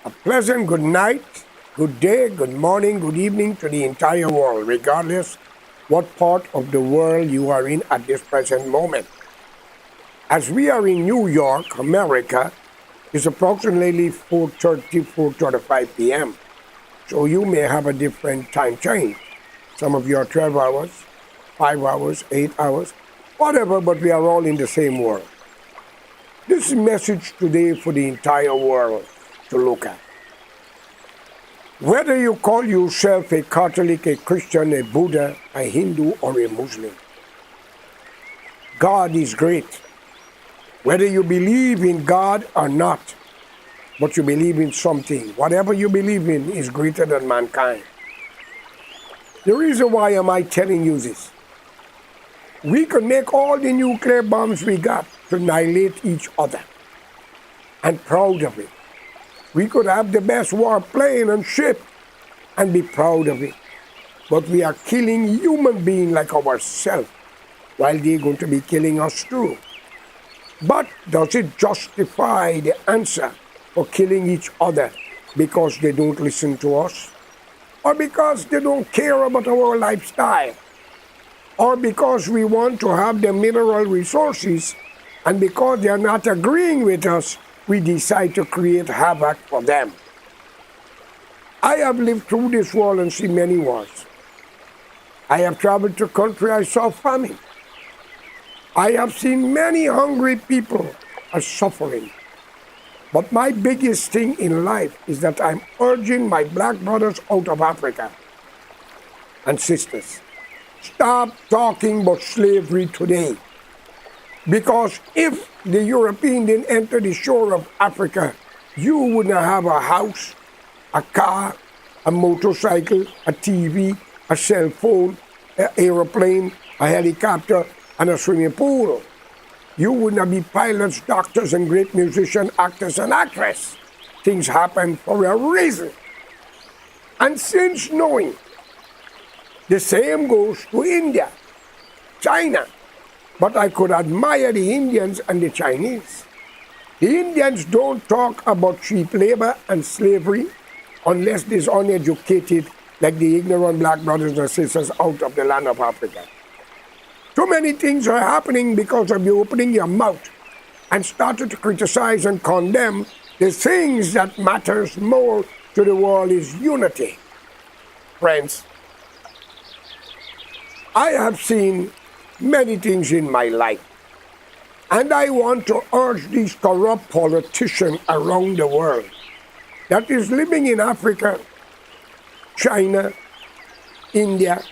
A pleasant good night, good day, good morning, good evening to the entire world, regardless what part of the world you are in at this present moment. As we are in New York, America, it's approximately 4:30, 4:35 p.m. So you may have a different time change. Some of you are 12 hours, 5 hours, 8 hours, whatever, but we are all in the same world. This message today for the entire world to look at. Whether you call yourself a Catholic, a Christian, a Buddha, a Hindu, or a Muslim, God is great. Whether you believe in God or not, but you believe in something, whatever you believe in is greater than mankind. The reason why am I telling you this? We could make all the nuclear bombs we got to annihilate each other, and proud of it. We could have the best warplane and ship and be proud of it. But we are killing human beings like ourselves, while they're going to be killing us too. But does it justify the answer for killing each other because they don't listen to us? Or because they don't care about our lifestyle? Or because we want to have the mineral resources, and because they are not agreeing with us, we decide to create havoc for them? I have lived through this world and seen many wars. I have traveled to country, I saw famine. I have seen many hungry people are suffering. But my biggest thing in life is that I'm urging my black brothers out of Africa and sisters, stop talking about slavery today. Because if the European didn't enter the shore of Africa, you wouldn't have a house, a car, a motorcycle, a TV, a cell phone, an aeroplane, a helicopter, and a swimming pool. You wouldn't be pilots, doctors, and great musicians, actors, and actresses. Things happen for a reason. And since knowing, the same goes to India, China. But I could admire the Indians and the Chinese. The Indians don't talk about cheap labor and slavery unless they're uneducated, like the ignorant black brothers and sisters out of the land of Africa. Too many things are happening because of you opening your mouth and started to criticize and condemn the things that matters more to the world is unity. Friends, I have seen many things in my life, and I want to urge these corrupt politicians around the world that is living in Africa, China, India,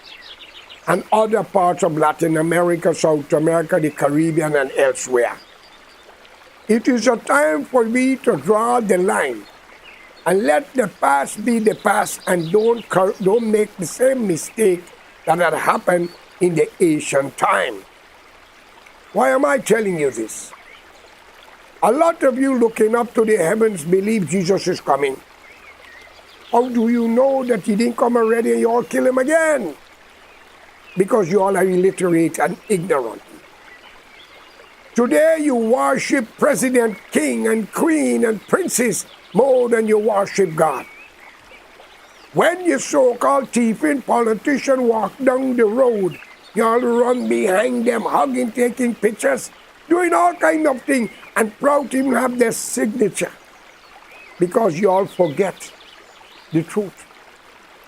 and other parts of Latin America, South America, the Caribbean, and elsewhere. It is a time for me to draw the line and let the past be the past, and don't make the same mistake that had happened in the ancient time. Why am I telling you this? A lot of you looking up to the heavens believe Jesus is coming. How do you know that he didn't come already and you all kill him again? Because you all are illiterate and ignorant. Today you worship president, king, and queen, and princes more than you worship God. When your so-called thieving politician walk down the road, y'all run behind them, hugging, taking pictures, doing all kind of things, and proud to even have their signature. Because y'all forget the truth.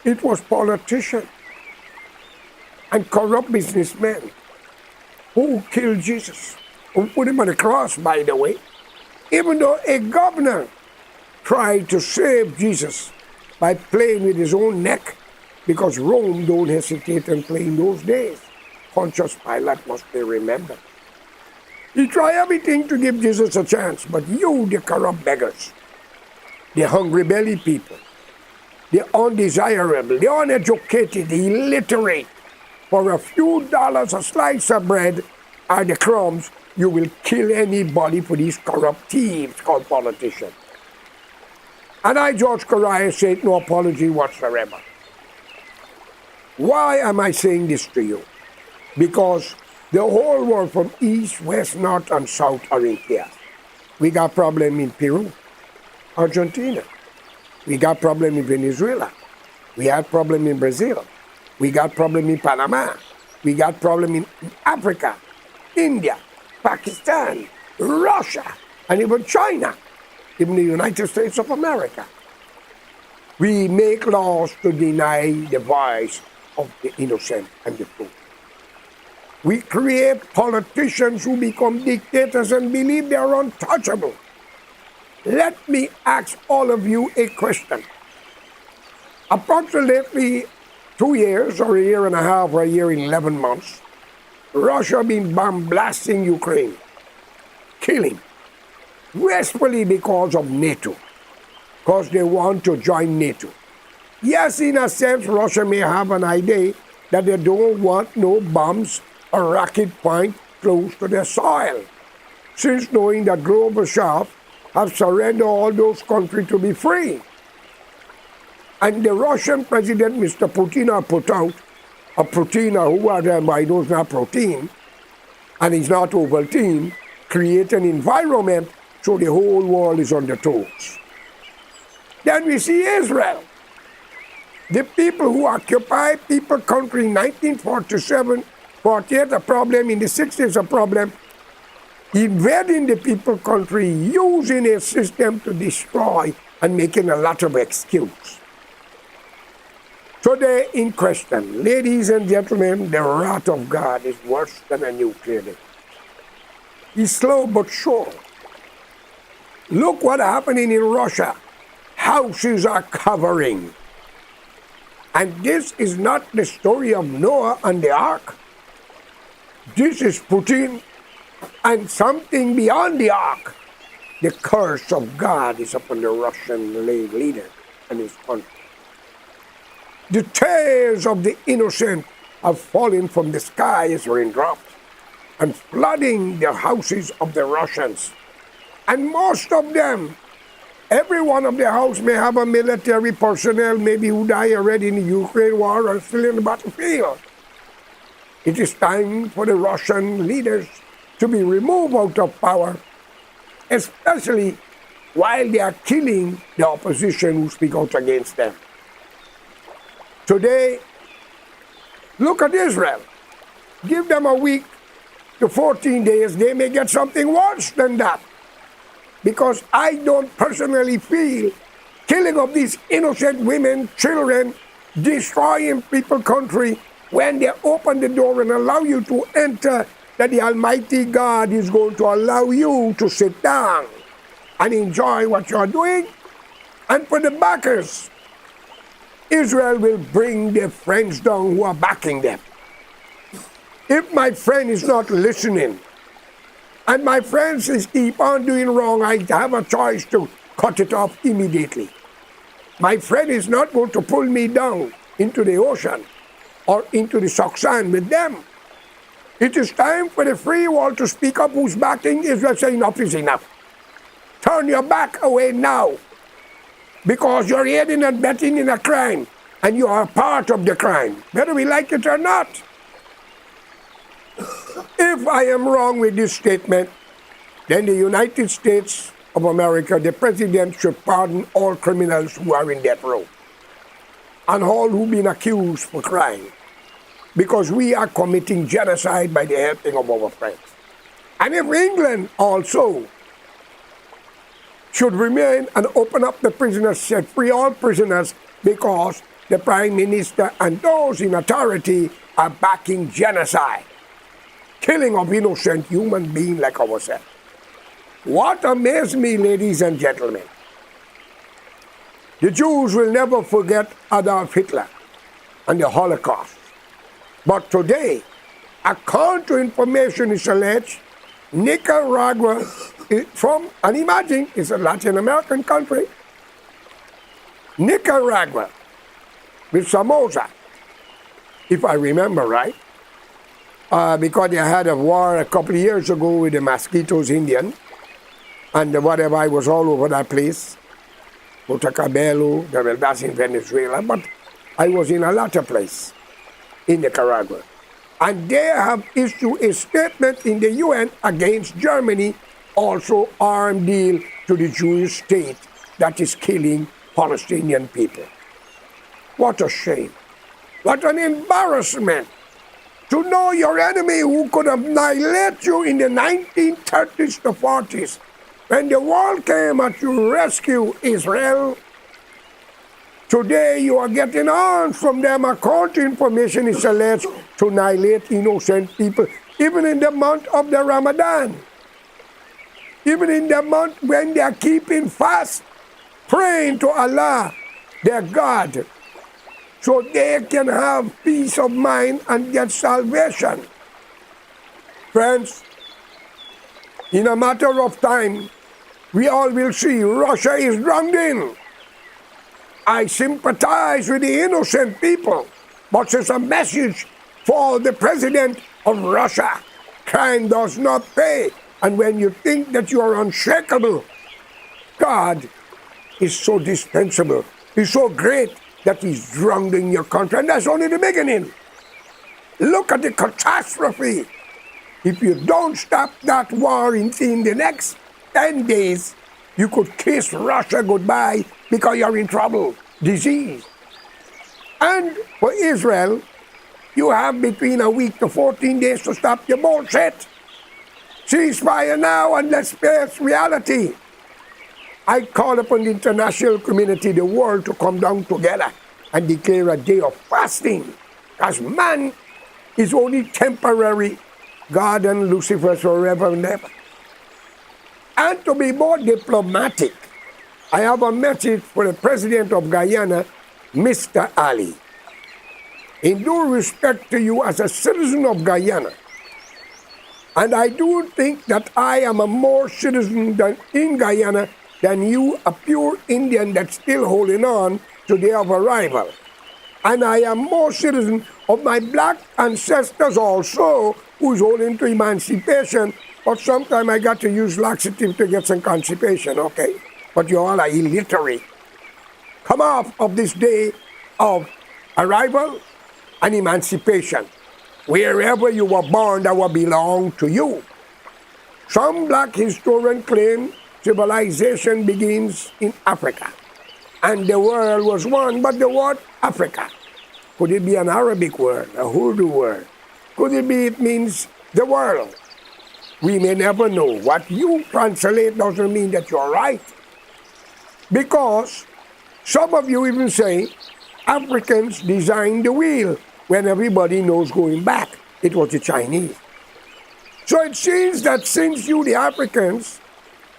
It was politicians and corrupt businessmen who killed Jesus, who put him on the cross, by the way, even though a governor tried to save Jesus by playing with his own neck, because Rome don't hesitate in playing those days. Pontius Pilate must be remembered. He tried everything to give Jesus a chance, but you, the corrupt beggars, the hungry belly people, the undesirable, the uneducated, the illiterate, for a few dollars a slice of bread or the crumbs, you will kill anybody for these corrupt thieves called politicians. And I, George Correa, said no apology whatsoever. Why am I saying this to you? Because the whole world from east, west, north, and south are in here. We got problem in Peru, Argentina, We got problem in Venezuela. We had problem in Brazil. We got problem in Panama. We got problem in Africa, India, Pakistan, Russia, and even China, even the United States of America. We make laws to deny the voice of the innocent and the poor. We create politicians who become dictators and believe they are untouchable. Let me ask all of you a question. Approximately 2 years or a year and a half or a year and 11 months, Russia been bomb blasting Ukraine, killing, wastefully because of NATO, because they want to join NATO. Yes, in a sense, Russia may have an idea that they don't want no bombs or rocket point close to their soil, since knowing that Gorbachev have surrendered all those countries to be free. And the Russian president, Mr. Putin, put out a Putin, who I know is not protein, and he's not Ovaltine, create an environment so the whole world is on their toes. Then we see Israel. The people who occupied people country in 1947, 48 a problem, in the 60s a problem, invading the people country, using a system to destroy and making a lot of excuse. Today in question, ladies and gentlemen, the wrath of God is worse than a nuclear death. He's slow but sure. Look what's happening in Russia. Houses are covering. And this is not the story of Noah and the ark. This is Putin and something beyond the ark. The curse of God is upon the Russian leader and his country. The tears of the innocent have fallen from the sky as raindrops and flooding the houses of the Russians. And most of them, every one of their house may have a military personnel, maybe who died already in the Ukraine war or still in the battlefield. It is time for the Russian leaders to be removed out of power, especially while they are killing the opposition who speak out against them. Today, look at Israel. Give them a week to 14 days, they may get something worse than that. Because I don't personally feel killing of these innocent women, children, destroying people's country, when they open the door and allow you to enter, that the Almighty God is going to allow you to sit down and enjoy what you're doing. And for the backers, Israel will bring their friends down who are backing them. If my friend is not listening, and my friends keep on doing wrong, I have a choice to cut it off immediately. My friend is not going to pull me down into the ocean or into the Soxan with them. It is time for the free world to speak up who's backing Israel, saying enough is enough. Turn your back away now, because you're aiding and abetting in a crime, and you are part of the crime, whether we like it or not. If I am wrong with this statement, then the United States of America, the president, should pardon all criminals who are in death row and all who've been accused for crime, because we are committing genocide by the helping of our friends. And if England also should remain and open up the prisoners, set free all prisoners, because the Prime Minister and those in authority are backing genocide, killing of innocent human beings like ourselves. What amazed me, ladies and gentlemen, the Jews will never forget Adolf Hitler and the Holocaust. But today, according to information is alleged, Nicaragua from, and imagine, it's a Latin American country, Nicaragua with Somoza, if I remember right, because they had a war a couple of years ago with the Mosquitoes Indian, and whatever, I was all over that place, Botacabelo, the Veldas in Venezuela, but I was in a lot of places in Nicaragua. And they have issued a statement in the UN against Germany, also armed deal to the Jewish state that is killing Palestinian people. What a shame. What an embarrassment to know your enemy who could annihilate you in the 1930s to 40s. When the world came out to rescue Israel, today you are getting arms from them. According to information, is alleged to annihilate innocent people, even in the month of the Ramadan. Even in the month when they are keeping fast, praying to Allah, their God, so they can have peace of mind and get salvation. Friends, in a matter of time, we all will see Russia is drowned in. I sympathize with the innocent people, but it's a message for the president of Russia. Crime does not pay. And when you think that you are unshakable, God is so dispensable. He's so great that he's drowned in your country. And that's only the beginning. Look at the catastrophe. If you don't stop that war in the next 10 days, you could kiss Russia goodbye because you're in trouble. Disease. And for Israel, you have between a week to 14 days to stop your bullshit. Ceasefire now and let's face reality. I call upon the international community, the world, to come down together and declare a day of fasting. Because man is only temporary. God and Lucifer forever and ever. And to be more diplomatic, I have a message for the president of Guyana, Mr. Ali. In due respect to you as a citizen of Guyana, and I do think that I am a more citizen in Guyana than you, a pure Indian that's still holding on to day of arrival. And I am more citizen of my black ancestors also, who's holding to emancipation, but sometimes I got to use laxative to get some constipation, okay? But you all are illiterate. Come off of this day of arrival and emancipation. Wherever you were born, that will belong to you. Some black historians claim civilization begins in Africa. And the world was one, but the word Africa. Could it be an Arabic word, a Urdu word? Could it be it means the world? We may never know. What you translate doesn't mean that you're right. Because some of you even say Africans designed the wheel, when everybody knows going back, it was the Chinese. So it seems that since you, the Africans,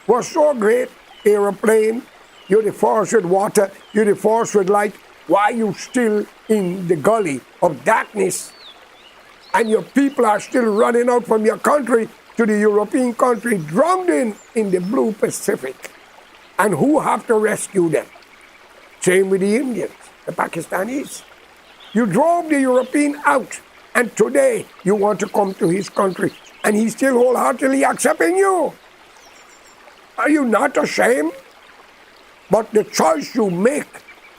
were so great, airplane, you're the force with water, you're the force with light, why are you still in the gully of darkness? And your people are still running out from your country to the European country, drowned in the blue Pacific. And who have to rescue them? Same with the Indians, the Pakistanis. You drove the European out, and today you want to come to his country, and he's still wholeheartedly accepting you. Are you not ashamed? But the choice you make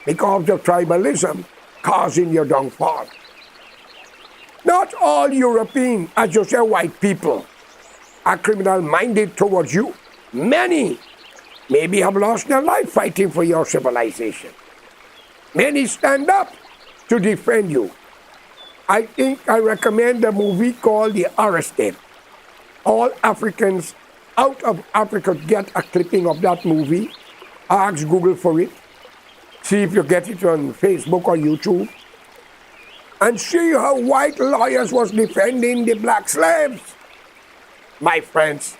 because of tribalism causing your downfall. Not all European, as you say, white people are criminal-minded towards you. Many maybe have lost their life fighting for your civilization. Many stand up to defend you. I think I recommend a movie called The Arrested. All Africans out of Africa get a clipping of that movie. Ask Google for it. See if you get it on Facebook or YouTube. And see how white lawyers was defending the black slaves. My friends,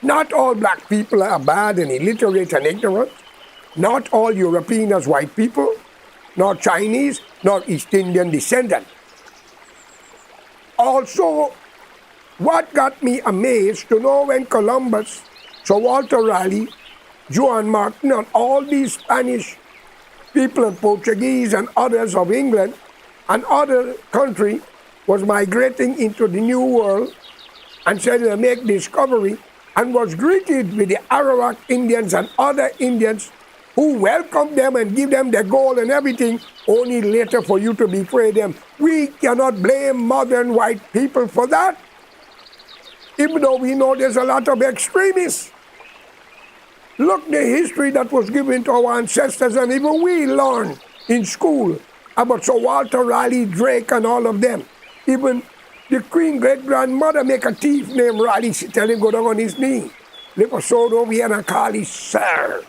not all black people are bad and illiterate and ignorant. Not all European as white people. Not Chinese, nor East Indian descendant. Also, what got me amazed to know when Columbus, Sir Walter Raleigh, Juan Martin, and all these Spanish people and Portuguese and others of England and other country was migrating into the New World and said to make discovery and was greeted with the Arawak Indians and other Indians who welcomed them and give them their gold and everything, only later for you to betray them. We cannot blame modern white people for that, even though we know there's a lot of extremists. Look the history that was given to our ancestors, and even we learned in school about Sir Walter Raleigh Drake and all of them. Even the Queen great-grandmother make a thief named Raleigh, she tell him go down on his knee. Live a sword over here and call him sir.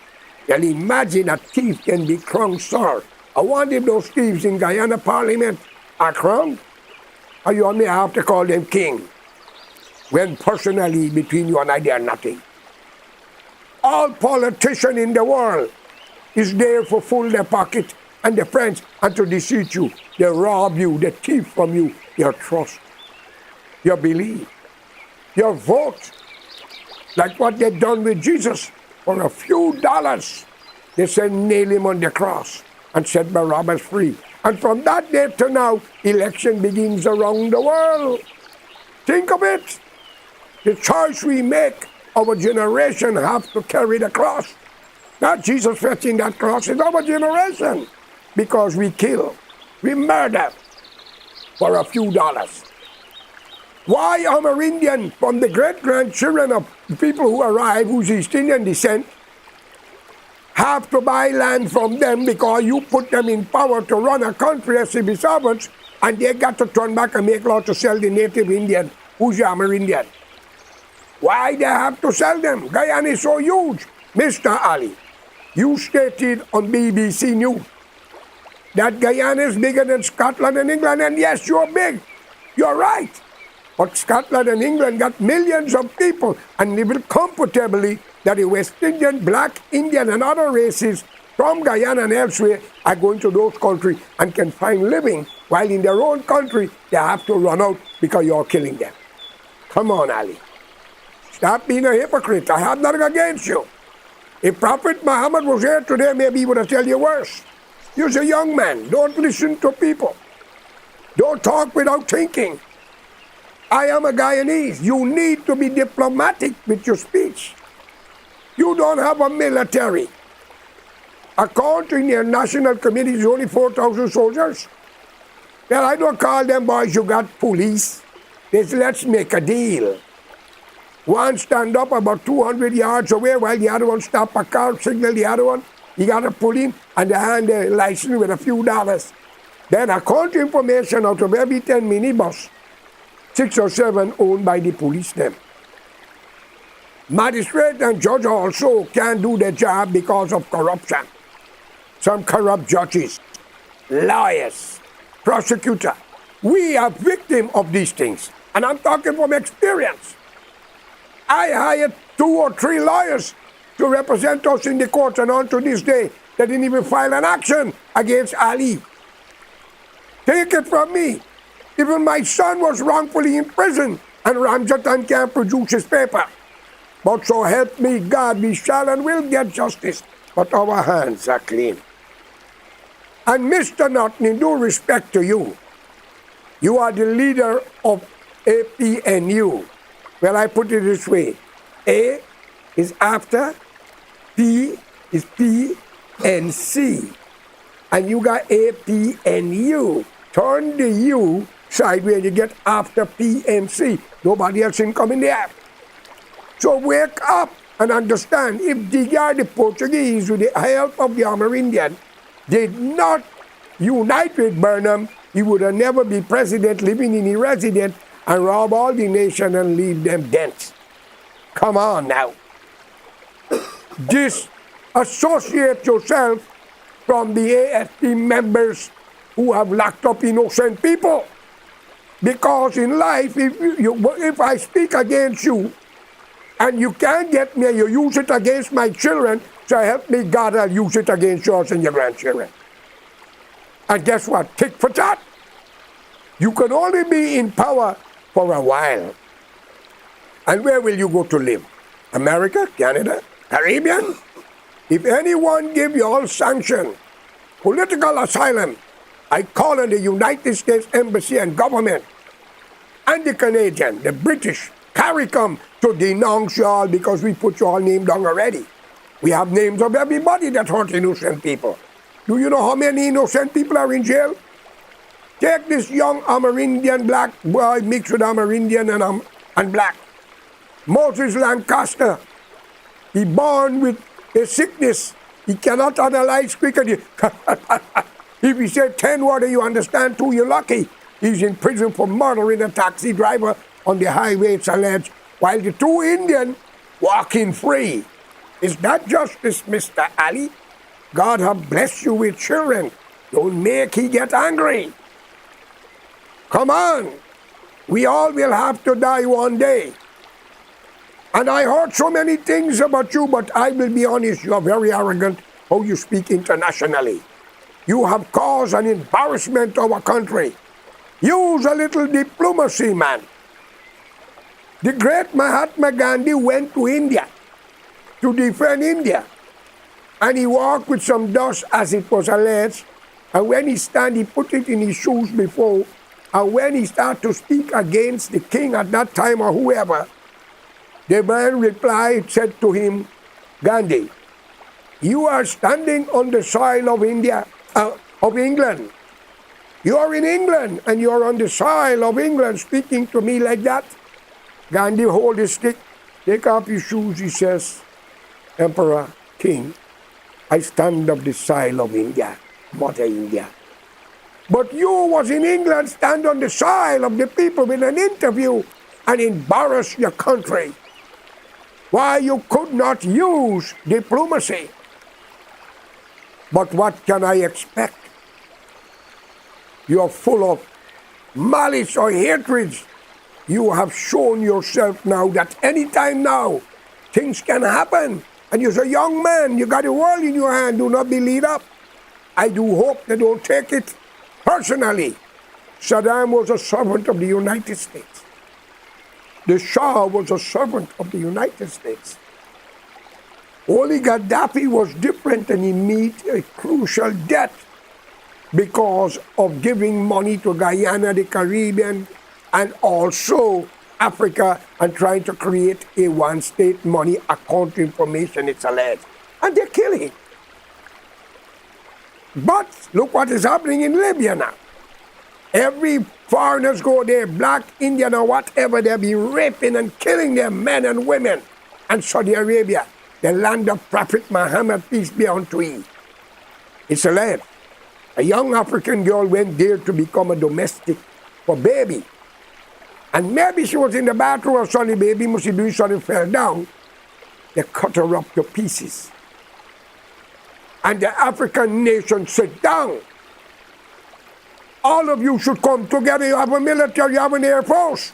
You'll imagine a thief can be crowned sir. I wonder if those thieves in Guyana Parliament are crowned. Or you may have to call them king. When personally, between you and I, they are nothing. All politicians in the world is there for full their pocket and their friends and to deceive you. They rob you, they thief from you your trust, your belief, your vote. Like what they done with Jesus. For a few dollars, they said nail him on the cross and set Barabbas free. And from that day to now, election begins around the world. Think of it. The choice we make, our generation have to carry the cross. Not Jesus fetching that cross, it's our generation. Because we kill, we murder for a few dollars. Why Amerindian, from the great-grandchildren of people who arrive, whose East Indian descent, have to buy land from them because you put them in power to run a country as civil servants, and they got to turn back and make law to sell the native Indian, who's the Amerindian. Why they have to sell them? Guyana is so huge. Mr. Ali, you stated on BBC News that Guyana is bigger than Scotland and England, and yes, you're big. You're right. But Scotland and England got millions of people and live comfortably that the West Indian, Black, Indian, and other races from Guyana and elsewhere are going to those countries and can find living, while in their own country they have to run out because you're killing them. Come on, Ali. Stop being a hypocrite. I have nothing against you. If Prophet Muhammad was here today, maybe he would have told you worse. You're a young man. Don't listen to people. Don't talk without thinking. I am a Guyanese. You need to be diplomatic with your speech. You don't have a military. According to your national committee, is only 4,000 soldiers. Well, I don't call them boys, you got police. They say, let's make a deal. One stand up about 200 yards away while the other one stop a car, signal the other one. You got to pull in and they hand a license with a few dollars. Then according to information, out of every 10 minibus, 6 or 7 owned by the police them. Magistrate and judge also can't do their job because of corruption. Some corrupt judges, lawyers, prosecutor. We are victims of these things. And I'm talking from experience. I hired 2 or 3 lawyers to represent us in the courts, and on to this day, they didn't even file an action against Ali. Take it from me. Even my son was wrongfully imprisoned, and Ramjatan can't produce his paper. But so help me God, we shall and will get justice, but our hands are clean. And Mr. Norton, in due respect to you, you are the leader of APNU. Well, I put it this way. A is after, P is P, and C. And you got APNU. Turn the U sideways, you get after P and C. Nobody else can come in there. So wake up and understand, if the Portuguese, with the help of the Amerindian, did not unite with Burnham, he would have never be president, living in a residence, and rob all the nation and leave them dents. Come on now. Disassociate yourself from the AFP members who have locked up innocent people. Because in life, if I speak against you, and you can't get me, you use it against my children, so help me God, I'll use it against yours and your grandchildren. And guess what? Tit for tat. You can only be in power for a while. And where will you go to live? America? Canada? Caribbean? If anyone give you all sanction, political asylum, I call on the United States Embassy and government, and the Canadian, the British, CARICOM, to denounce you all because we put you all name down already. We have names of everybody that hurt innocent people. Do you know how many innocent people are in jail? Take this young Amerindian black boy mixed with Amerindian and black. Moses Lancaster. He born with a sickness. He cannot analyze quickly. If he said 10 words you understand 2, you're lucky. He's in prison for murdering a taxi driver on the highway, it's alleged, while the 2 Indians walking free. Is that justice, Mr. Ali? God have blessed you with children. Don't make he get angry. Come on. We all will have to die one day. And I heard so many things about you, but I will be honest, you are very arrogant how you speak internationally. You have caused an embarrassment to our country. Use a little diplomacy, man. The great Mahatma Gandhi went to India to defend India. And he walked with some dust, as it was alleged. And when he stand, he put it in his shoes before. And when he started to speak against the king at that time or whoever, the man replied, said to him, Gandhi, you are standing on the soil of India, of England. You are in England and you are on the soil of England speaking to me like that. Gandhi hold his stick, take off his shoes, he says, Emperor, King, I stand on the soil of India, Mother India. But you was in England, stand on the soil of the people in an interview and embarrass your country. Why you could not use diplomacy? But what can I expect? You are full of malice or hatred. You have shown yourself now that anytime now, things can happen. And you're a young man, you got the world in your hand, do not be lead up. I do hope they don't take it personally. Saddam was a servant of the United States. The Shah was a servant of the United States. Only Gaddafi was different and he met a crucial death because of giving money to Guyana, the Caribbean, and also Africa, and trying to create a one-state money account information, it's alleged. And they're killing. But look what is happening in Libya now. Every foreigners go there, black, Indian, or whatever, they'll be raping and killing their men and women. And Saudi Arabia, the land of Prophet Muhammad, peace be unto him. It's alleged. A young African girl went there to become a domestic for baby. And maybe she was in the bathroom or something, baby must be doing something, fell down. They cut her up to pieces. And the African nation sit down. All of you should come together. You have a military, you have an air force.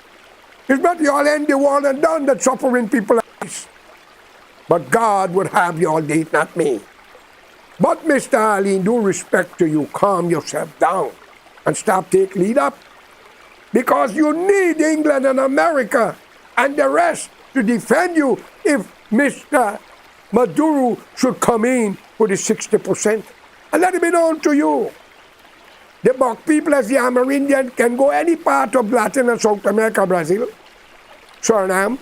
It's not you all end the war and done that suffering people like this. But God would have you all day, not me. But Mr. Ali, in due respect to you, calm yourself down and stop take lead up. Because you need England and America and the rest to defend you if Mr. Maduro should come in with the 60%. And let it be known to you. The Bok people as the Amerindian can go any part of Latin and South America, Brazil, Suriname,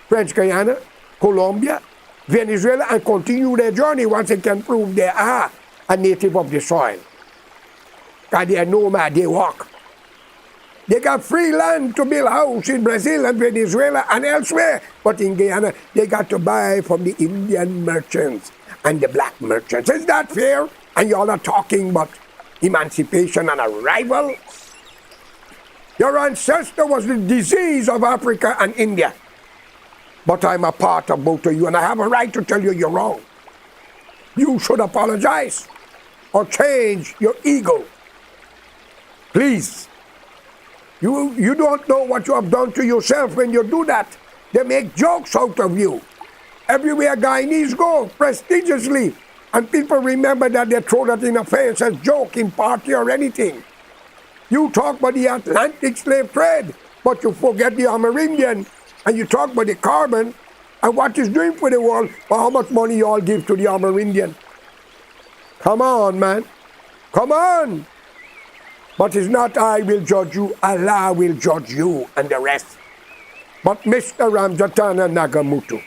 French Guyana, Colombia, Venezuela, and continue their journey once they can prove they are a native of the soil. Because they are nomad, they walk. They got free land to build houses in Brazil and Venezuela and elsewhere. But in Guyana, they got to buy from the Indian merchants and the black merchants. Is that fair? And y'all are talking about emancipation and a rival? Your ancestor was the disease of Africa and India. But I'm a part of both of you, and I have a right to tell you you're wrong. You should apologize or change your ego. Please. You don't know what you have done to yourself when you do that. They make jokes out of you. Everywhere Guyanese go, prestigiously. And people remember that they throw that in a face as joke in party or anything. You talk about the Atlantic slave trade, but you forget the Amerindian. And you talk about the carbon and what it's doing for the world, or how much money you all give to the Amerindian. Come on, man. Come on. But it's not I will judge you, Allah will judge you and the rest. But Mr. Ramjatana Nagamutu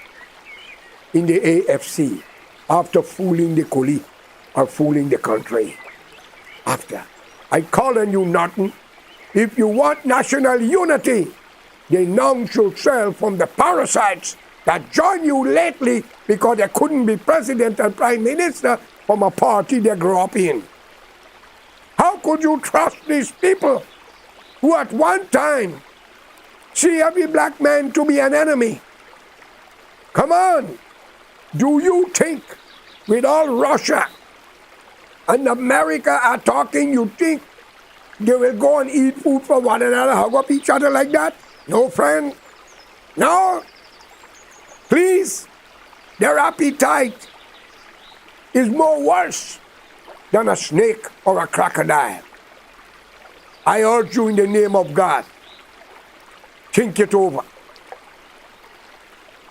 in the AFC, after fooling the Kuli or fooling the country, after, I call on you nothing. If you want national unity, denounce yourself from the parasites that joined you lately because they couldn't be president and prime minister from a party they grew up in. How could you trust these people who at one time see every black man to be an enemy? Come on. Do you think with all Russia and America are talking, you think they will go and eat food for one another, hug up each other like that? No, friend. No. Please. Their appetite is more worse than a snake or a crocodile. I urge you in the name of God, think it over.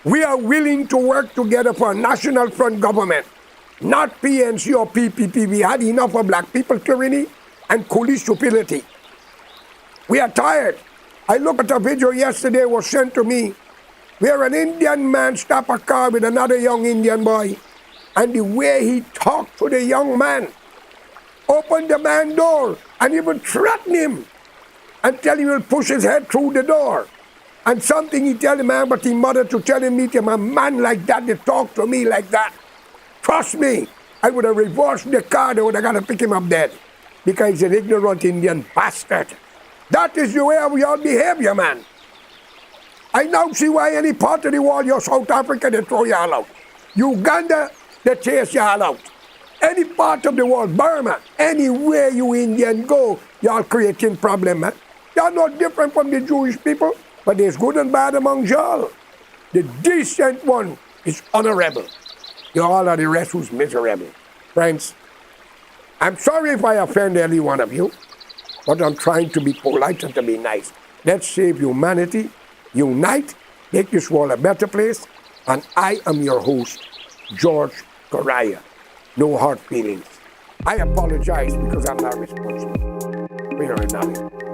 We are willing to work together for a national front government, not PNC or PPP. We had enough of black people tyranny and coolie stupidity. We are tired. I looked at a video yesterday was sent to me where an Indian man stopped a car with another young Indian boy, and the way he talked to the young man, opened the man's door and even threatened him and tell him he'll push his head through the door. And something he tell the man but his mother to tell him meet him, a man like that, they talk to me like that. Trust me, I would have reversed the car, they would have got to pick him up dead. Because he's an ignorant Indian bastard. That is the way of your behavior, man. I now see why any part of the world, you're South Africa, they throw you all out. Uganda, they chase you all out. Any part of the world, Burma, anywhere you Indian go, y'all creating problem, man. You're not different from the Jewish people, but there's good and bad among y'all. The decent one is honorable. You all are the rest who's miserable. Friends, I'm sorry if I offend any one of you, but I'm trying to be polite and to be nice. Let's save humanity, unite, make this world a better place, and I am your host, George Correa. No hard feelings. I apologize because I'm not responsible for your knowledge.